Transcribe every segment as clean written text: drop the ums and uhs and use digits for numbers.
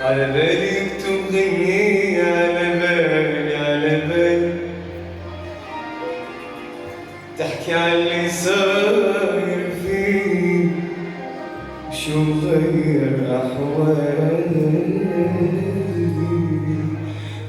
على بالي بتغني، على بالي تحكي عاللي صاير فيه شو غير أحوالي،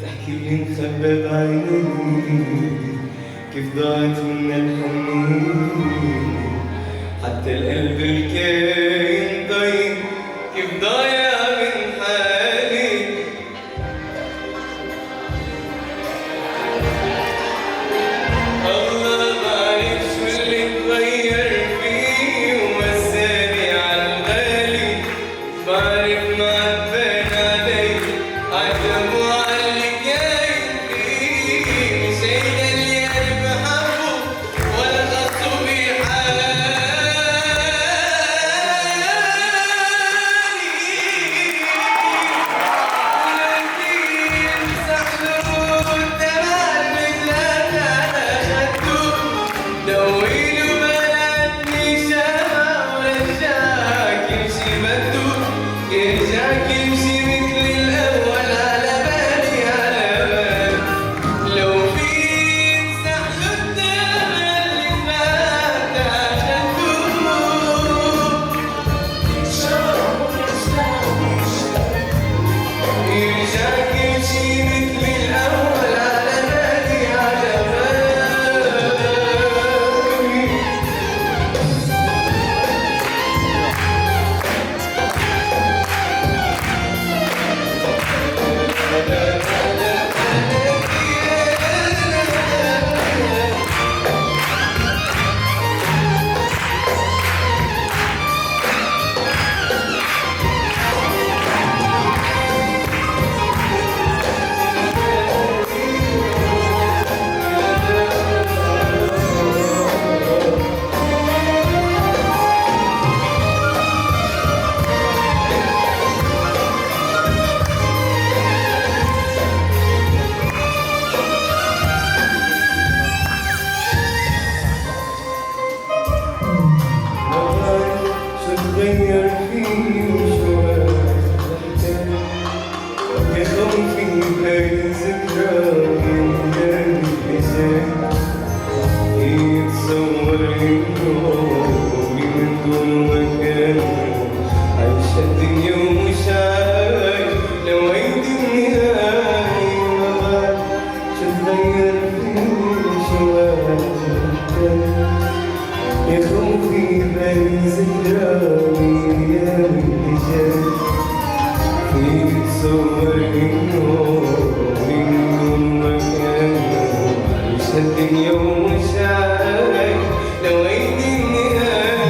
تحكي اللي مخبى بعيني كيف ضاعت منا الحنين، حتى القلب الكاين ضيق كيف ضايع من حالي. الله بعرف شو اللي تغير فيه ومساني عالغالي، بعرف معبان علي عجب وعاللي كاين فيه، مش هيدا اللي أنا بحبه ولا خصه بحالي. غير فيه وشوية يضم في هاي ذكرى من قلبي يتصور يومي من دون مكان، عايش الدنيا ومش عايش لوعيد النهاية. ما بعد شو تغير فيه شوية يضم في هاي ذكرى يتصور انه من دون مكان، عايش الدنيا ومش عايش لوعيد النهاية.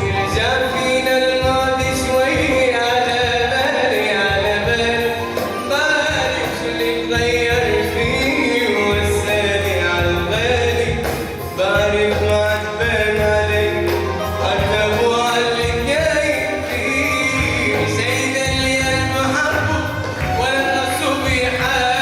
يرجع فينا الماضي شوي على بالي بعرف شو اللي تغير فيه ووساني عالغالي، بعرف معتبان علي عتب وعاللي كاين فيه، مش هيدا اللي أنا بحبه ولا خصه بحالي.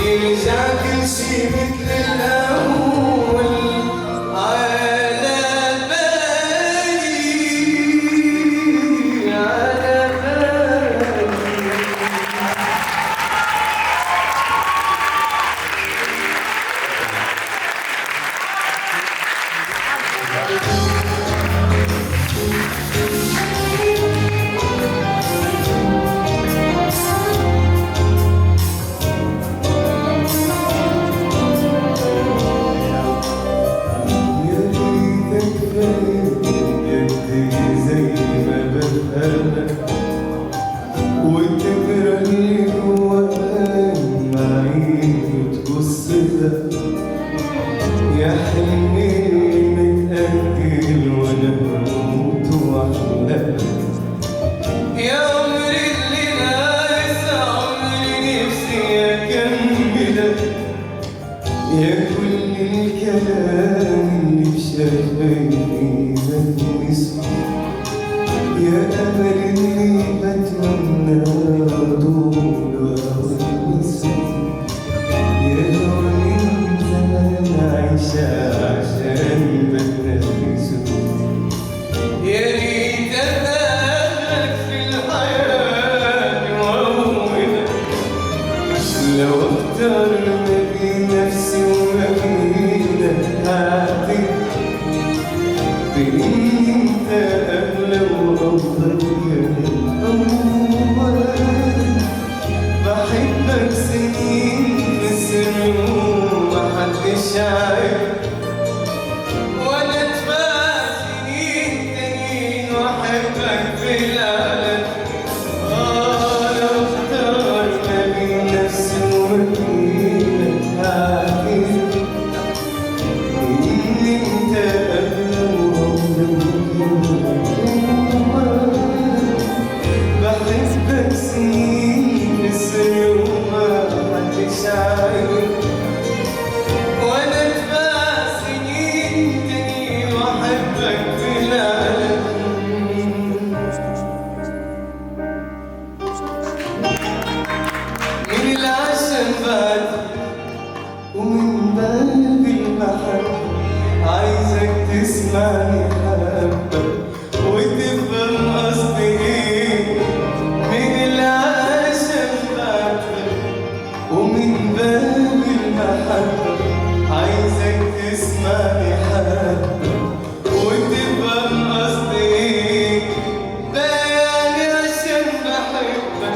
يرجع كل شي مثل الأول على بالي على بالي. يا كل الكلام اللي بشفايفي بسمع، يا أمل اللي بتمنى طول وأوصل، يا دعي من زمان عايشة عشان بتنفسه، يا ريت أبقى في الحياة وأولك، لو أختار ما بين نفسي وما بينك هعترف بإن أنت أغلى وأفضل يا الأول، بحبك سنين في السر ومحدش عارف، وأنا أتبع سنين تانيين وأحبك في العالم. لو أختار ما بين نفسي وما بينك هعترف بإن أنت أغلى وأفضل يا الأول، بحبك سنين في السر ومحدش عارف، وأنا أتبع سنين تانيين وأحبك في العالم. من العشم بعد ومن باب المحبة عايزك تسمعني حبة وتفهم قصدي ايه. من العشم بعد ومن باب المحبة عايزك تسمعني حبة وتفهم قصدي ايه. بياني عشان بحبك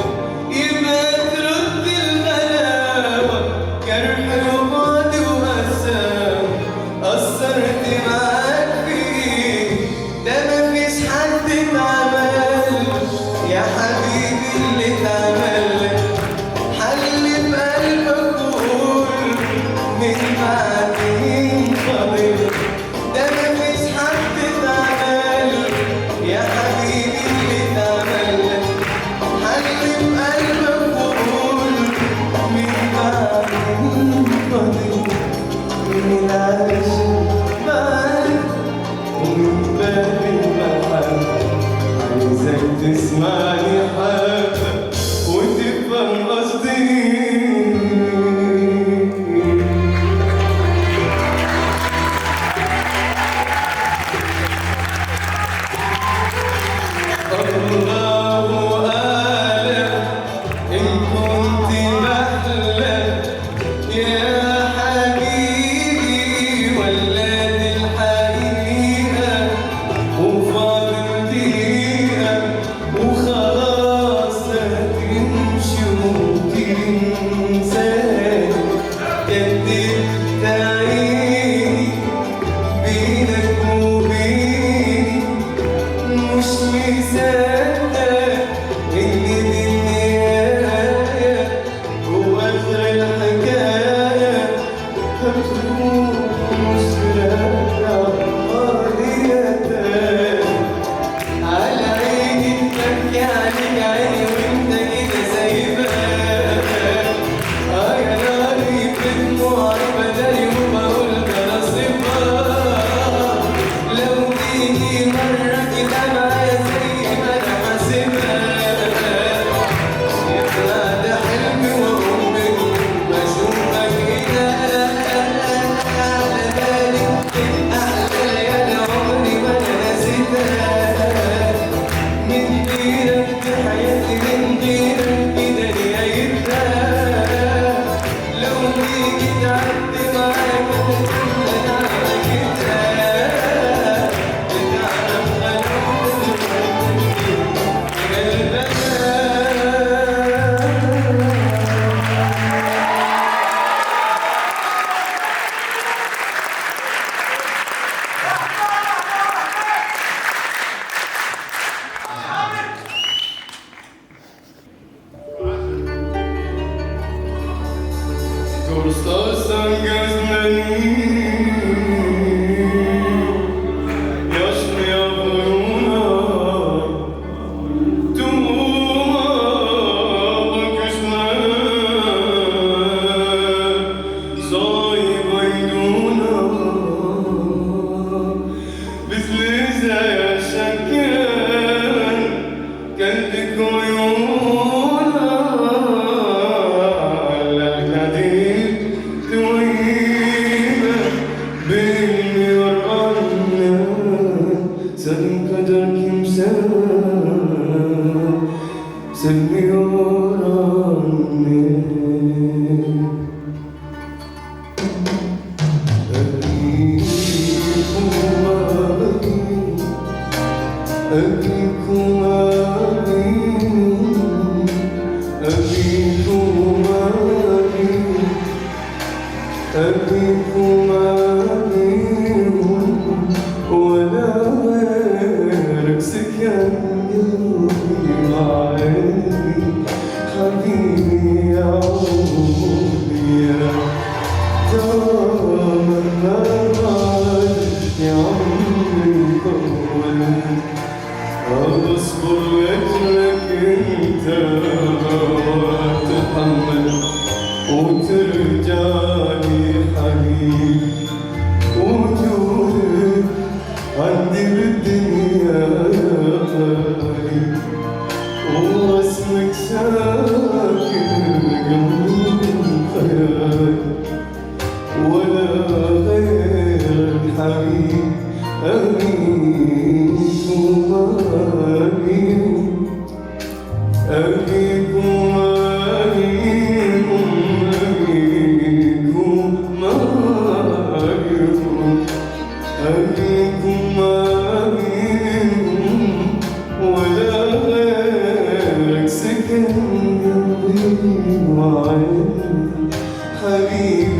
يبقى ترد الغلاوة، جرح وبعد وقساوة قصرت معاك فيه، ده مفيش حد اتعمل يا حبيبي اللي اتعمل، حل بقلبك وقول من بعدين فاضل، ده مفيش حد اتعمل يا حبيبي اللي اتعمل، حل بقلبك وقول من بعدين فاضل. من العشم معاك ومن باب المحبة عايزك تسمعني حبة وتفهم قصدي. الله أعلم إن كنت بحلم يا حبيبي ولاد الحقيقة، وفاضل دقيقة وخلاص هتمشي وتنساني، جددت عيني بينك وبيني، مش مصدق إن دي النهاية وآخر الحكاية هتكون مش راجعة مرة تاني. على عيني تبكي عليك عيني وانت كده سايبها، يا ناري في دموعي بدالي وبقول ده نصيبها، لو تيجي مرة كده معايا زي ما انا حاسبها، يطلع ده حلمي واقوم بيه بشوفك كده على بالي، احلى ليالي عمري ما انا نسيتها، من غيرك دي حياتي من غيرك كده نهايتها، لو تيجي تعدي معايا كده انا عملتها، بتعرف غلاوة قلبك. Dostlarsan gözlerini yaşlı yavruna, dumuma bakışlar, sahibi حبيبي